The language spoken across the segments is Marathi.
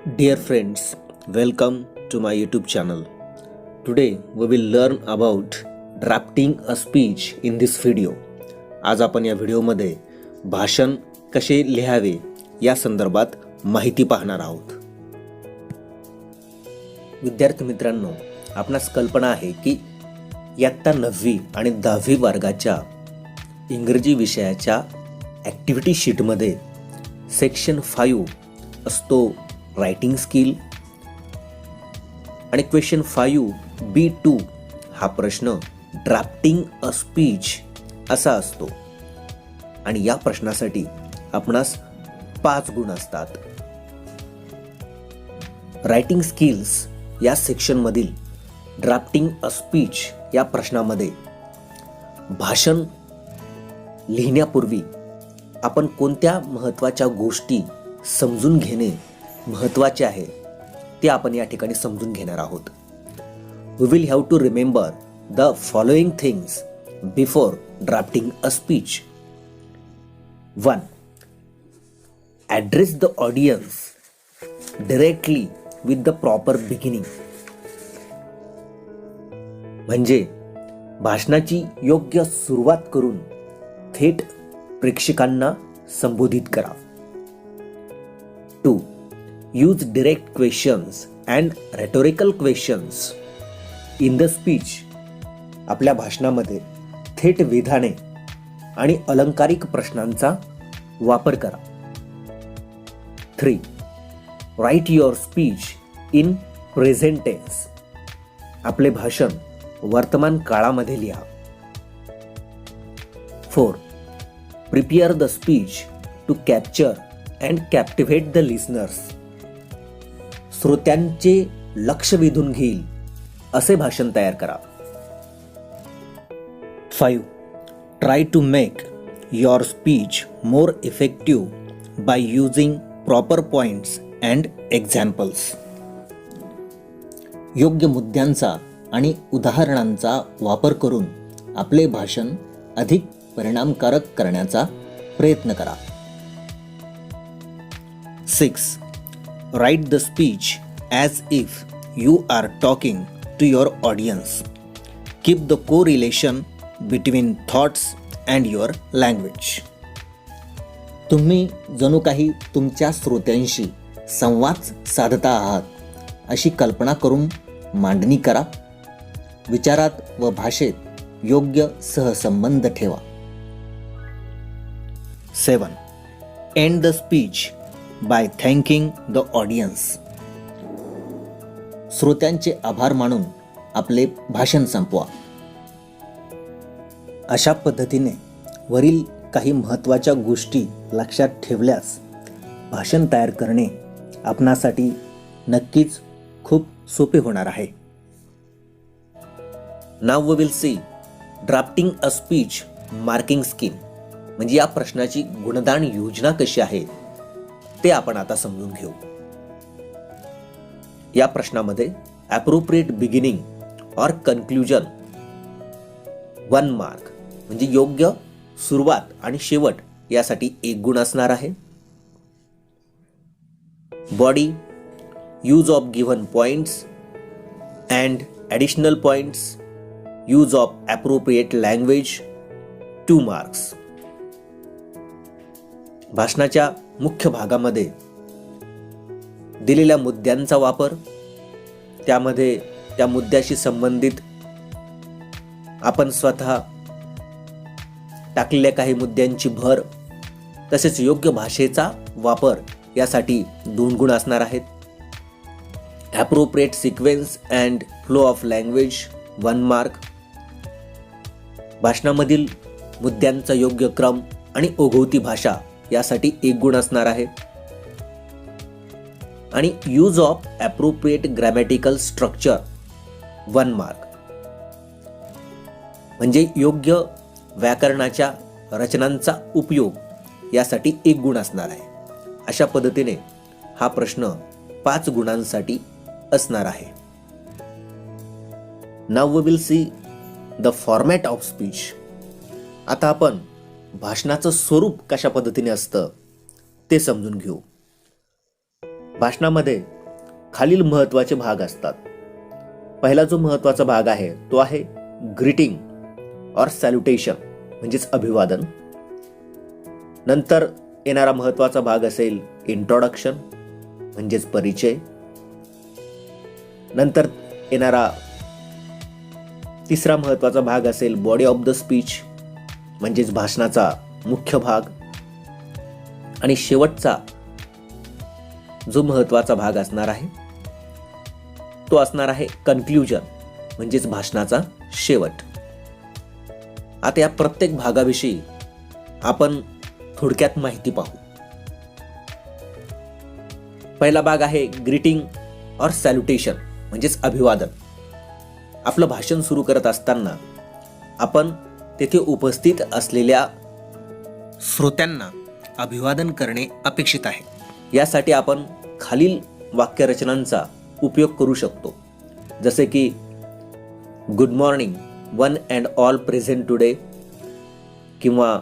Dear friends, welcome to my YouTube channel. Today we will learn about drafting a speech in this video. आज आपण या व्हिडिओमध्ये भाषण कसे लिहावे या संदर्भात माहिती पाहणार आहोत. विद्यार्थी मित्रांनो, आपणास कल्पना आहे की इयत्ता 9वी आणि 10वी वर्गाच्या इंग्रजी विषयाच्या ॲक्टिव्हिटी शीटमध्ये सेक्शन 5 असतो रायटिंग स्किल आणि क्वेश्चन 5B2 हा प्रश्न ड्राफ्टिंग अ स्पीच असा असतो आणि या प्रश्नासाठी आपणास 5 गुण असतात. रायटिंग स्किल्स या सेक्शनमधील ड्राफ्टिंग अ स्पीच या प्रश्नामध्ये भाषण लिहिण्यापूर्वी आपण कोणत्या महत्त्वाच्या गोष्टी समजून घेणे महत्त्वाचे आहे ते आपण या ठिकाणी समजून घेणार आहोत. We will have to remember the following things before drafting a speech. 1. Address the audience directly with the proper beginning. म्हणजे भाषणाची योग्य सुरुवात करून थेट प्रेक्षकांना संबोधित करा. 2. Use direct questions and rhetorical questions in the speech. आपल्या भाषणामध्ये थेट विधाने आणि अलंकारिक प्रश्नांचा वापर करा. 3. Write your speech in present tense. आपले भाषण वर्तमान काळामध्ये लिहा. 4. Prepare the speech to capture and captivate the listeners. श्रोत्यांचे लक्ष वेधून घेईल असे भाषण तयार करा. 5. Try to make your speech more effective by using proper points and examples. योग्य मुद्द्यांचा आणि उदाहरणांचा वापर करून आपले भाषण अधिक परिणामकारक करण्याचा प्रयत्न करा. 6. Write the speech as if you are talking to your audience. Keep the correlation between thoughts and your language. तुम्ही जणू काही तुमच्या श्रोत्यांशी संवाद साधता आहात अशी कल्पना करून मांडणी करा. विचारात व भाषेत योग्य सहसंबंध ठेवा. 7. End the speech by thanking the audience. श्रोत्यांचे आभार मानून आपले भाषण संपवा. अशा पद्धतीने वरील काही महत्त्वाच्या गोष्टी लक्षात ठेवल्यास भाषण तयार करणे आपणासाठी नक्कीच खूप सोपे होणार आहे. Now we will see drafting a speech marking scheme. म्हणजे या प्रश्नाची गुणदान योजना कशी आहे ते आपण आता समजून घेऊ. या प्रश्नामध्ये ॲप्रोप्रिएट बिगिनिंग और कन्क्लुजन 1 मार्क म्हणजे योग्य सुरुवात आणि शेवट यासाठी 1 गुण असणार आहे. Body use of given points and additional points use of appropriate language 2 marks. भाषणाच्या मुख्य भागामध्ये दिलेल्या मुद्द्यांचा वापर, त्यामध्ये त्या मुद्द्याशी संबंधित आपण स्वतः टाकलेल्या काही मुद्द्यांची भर, तसेच योग्य भाषेचा वापर यासाठी 2 गुण असणार आहेत. Appropriate sequence and flow of language 1 mark. भाषणामधील मुद्द्यांचा योग्य क्रम आणि ओघवती भाषा यासाठी 1 गुण असणार आहे. आणि use of appropriate grammatical structure 1 mark म्हणजे योग्य व्याकरणाच्या रचनांचा उपयोग यासाठी 1 गुण असणार आहे. अशा पद्धतीने हा प्रश्न 5 गुणांसाठी असणार आहे. Now we will see the format of speech. आता आपण भाषणाचं स्वरूप कशा पद्धतीने असतं ते समजून घेऊ. भाषणामध्ये खालील महत्त्वाचे भाग असतात. पहिला जो महत्त्वाचा भाग आहे तो आहे ग्रीटिंग और सॅल्युटेशन म्हणजेच अभिवादन. नंतर येणारा महत्त्वाचा भाग असेल इंट्रोडक्शन म्हणजेच परिचय. नंतर येणारा तिसरा महत्त्वाचा भाग असेल बॉडी ऑफ द स्पीच म्हणजेच भाषणाचा मुख्य भाग. आणि शेवटचा जो महत्त्वाचा भाग असणार आहे तो असणार आहे कन्क्ल्युजन म्हणजेच भाषणाचा शेवट. आता या प्रत्येक भागाविषयी आपण थोडक्यात माहिती पाहू. पहिला भाग आहे ग्रीटिंग और सॅल्युटेशन म्हणजेच अभिवादन. आपलं भाषण सुरू करत असताना आपण तेथे उपस्थित असलेल्या श्रोत्यांना अभिवादन करणे अपेक्षित आहे. यासाठी आपण खालील वाक्यरचनांचा उपयोग करू शकतो, जसे की good morning one and all present today, किंवा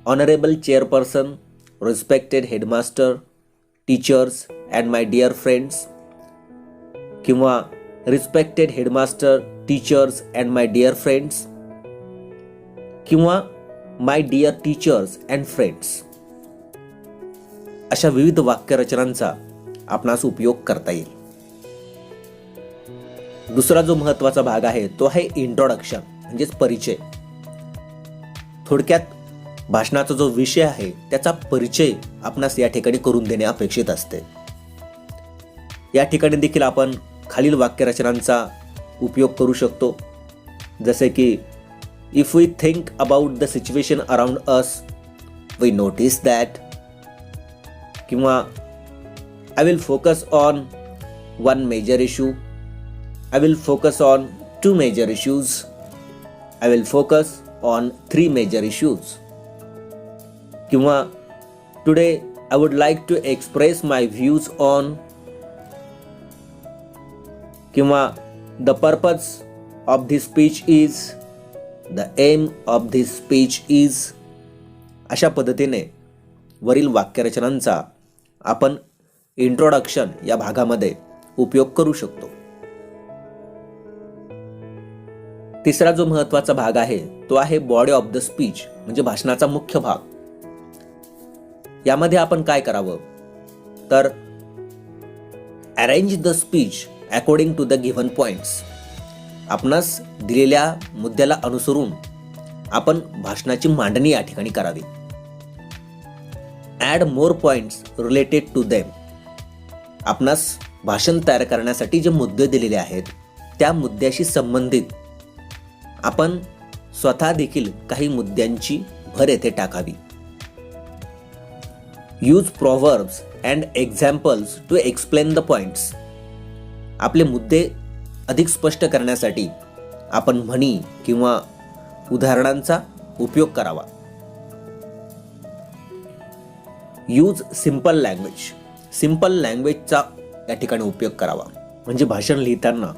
honourable chairperson, respected headmaster, teachers and my dear friends, किंवा respected headmaster, teachers and my dear friends, किंवा my dear teachers and friends. अशा विविध वाक्यरचनांचा आपणास उपयोग करता येईल. दुसरा जो महत्त्वाचा भाग आहे तो आहे इंट्रोडक्शन म्हणजेच परिचय. थोडक्यात भाषणाचा जो विषय आहे त्याचा परिचय आपणास या ठिकाणी करून देणे अपेक्षित असते. या ठिकाणी देखील आपण खालील वाक्यरचनांचा उपयोग करू शकतो, जसे की if we think about the situation around us we notice that, किंवा I will focus on one major issue, I will focus on two major issues, I will focus on 3 major issues, किंवा today I would like to express my views on, किंवा the purpose of this speech is, the aim of this speech is. अशा पद्धतीने वरील वाक्यरचनांचा आपण इंट्रोडक्शन या भागामध्ये उपयोग करू शकतो. तिसरा जो महत्त्वाचा भाग आहे तो आहे बॉडी ऑफ द स्पीच म्हणजे भाषणाचा मुख्य भाग. यामध्ये आपण काय करावं तर arrange the speech according to the given points. आपणास दिलेल्या मुद्द्याला अनुसरून आपण भाषणाची मांडणी या ठिकाणी करावी. Add more points related to them. आपणास भाषण तयार करण्यासाठी जे मुद्दे दिलेले आहेत त्या मुद्द्याशी संबंधित आपण स्वतः देखील काही मुद्द्यांची भर येथे टाकावी. Use proverbs and examples to explain the points. आपले मुद्दे अधिक स्पष्ट करण्यासाठी आपण म्हणी किंवा उदाहरणांचा उपयोग करावा. Use simple language. सिंपल लँग्वेजचा या ठिकाणी उपयोग करावा. म्हणजे भाषण लिहिताना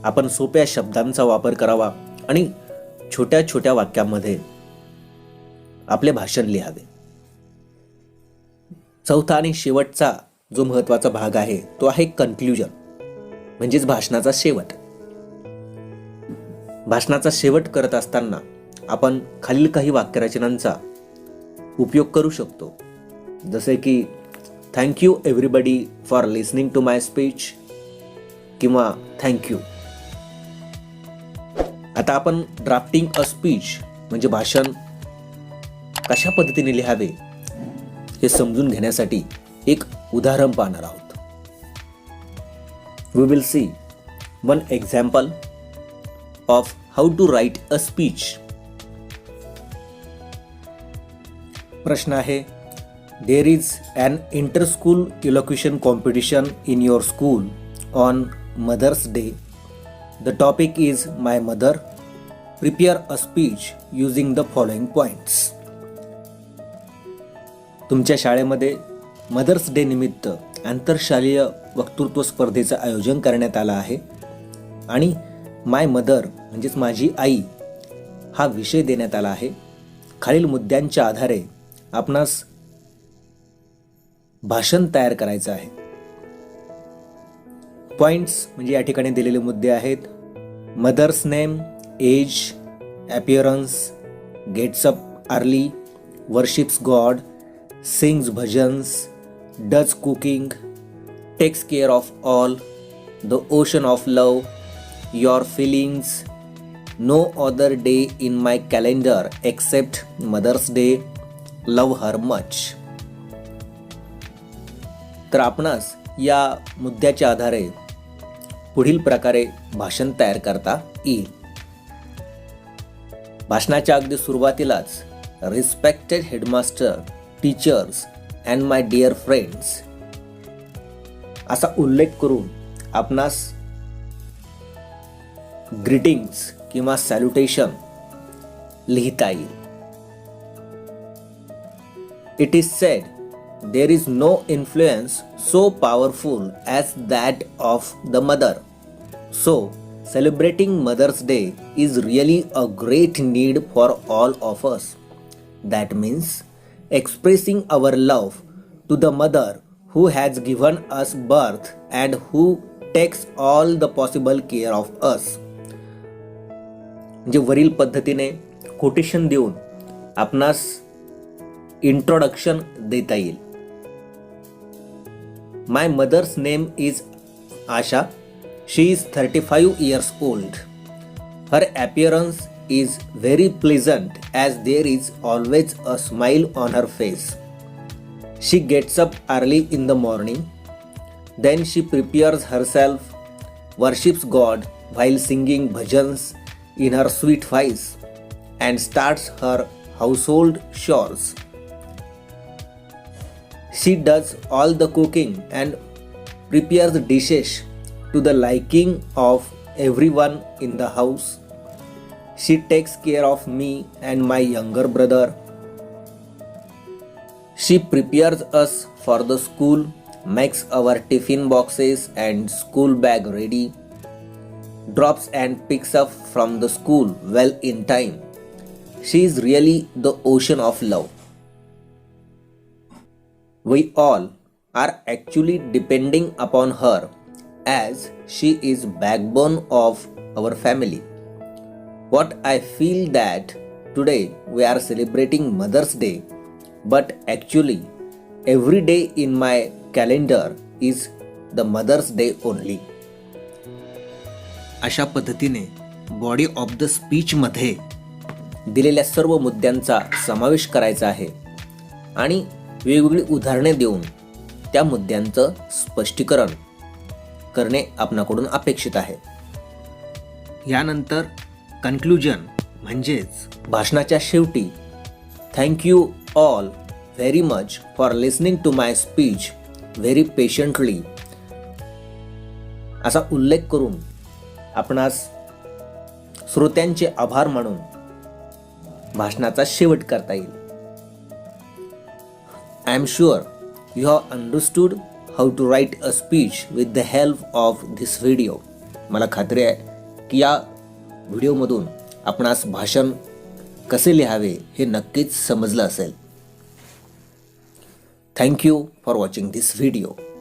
आपण सोप्या शब्दांचा वापर करावा आणि छोट्या छोट्या वाक्यांमध्ये आपले भाषण लिहावे. चौथा आणि शेवटचा जो महत्त्वाचा भाग आहे तो आहे कन्क्ल्युजन म्हणजेच भाषणाचा शेवट. भाषणाचा शेवट करत असताना आपण खालील काही वाक्यरचनांचा उपयोग करू शकतो, जसे की thank you everybody for listening to my speech किंवा थँक्यू. आता आपण ड्राफ्टिंग अ स्पीच म्हणजे भाषण कशा पद्धतीने लिहावे हे समजून घेण्यासाठी एक उदाहरण पाहणार आहोत. We will see one example of how to write a speech. प्रश्न आहे, There is an inter-school elocution competition in your school on Mother's Day. The topic is My Mother. Prepare a speech using the following points. तुमच्या शाळेमध्ये मदर्स डे निमित्त आंतरशालेय वक्तृत्व स्पर्धेचं आयोजन करण्यात आलं आहे आणि माय मदर म्हणजेच माझी आई हा विषय देण्यात आला आहे. खालील मुद्द्यांच्या आधारे आपणास भाषण तयार करायचं आहे. पॉइंट्स म्हणजे या ठिकाणी दिलेले मुद्दे आहेत. Mother's name, age, appearance, gets up early, worships God, sings bhajans, does cooking, takes care of all, the ocean of love, your feelings, no other day in my calendar except Mother's Day, love her much. तर आपणास या मुद्द्याच्या आधारे पुढील प्रकारे भाषण तयार करता येईल. भाषणाच्या अगदी सुरुवातीलाच respected headmaster, teachers and my dear friends असा उल्लेख करून आपणास ग्रीटिंग्स किंवा सॅल्युटेशन लिहिता येईल. It is said there is no influence so powerful as that of the mother. So, celebrating Mother's Day is really a great need for all of us. That means expressing our love to the mother who has given us birth and who takes all the possible care of us. म्हणजे वरील पद्धतीने कोटेशन देऊन आपणास इंट्रोडक्शन देता येईल. My mother's name is Asha. She is 35 years old. Her appearance is very pleasant as there is always a smile on her face. She gets up early in the morning. Then she prepares herself, worships God while singing bhajans in her sweet voice, and starts her household chores. She does all the cooking and prepares dishes to the liking of everyone in the house. She takes care of me and my younger brother. She prepares us for the school, makes our tiffin boxes and school bag ready, drops and picks up from the school well in time. She is really the ocean of love. We all are actually depending upon her as she is backbone of our family. What I feel that today we are celebrating Mother's Day, but actually every day in my calendar is the Mother's Day only. अशा पद्धतीने बॉडी ऑफ द स्पीच मध्ये दिलेल्या सर्व मुद्द्यांचा समावेश करायचा आहे आणि वेगवेगळी उदाहरणे देऊन त्या मुद्द्यांचं स्पष्टीकरण करणे आपणाकडून अपेक्षित आहे. यानंतर कन्क्लुजन म्हणजेच भाषणाच्या शेवटी thank you all very much for listening to my speech very patiently असा उल्लेख करून आपणास श्रोत्यांचे आभार मानून भाषणाचा शेवट करता येईल. I am sure you have understood how to write a speech with the help of this video. मला खात्री आहे की या व्हिडिओमधून आपणास भाषण कसे लिहावे हे नक्कीच समजलं असेल. Thank you for watching this video.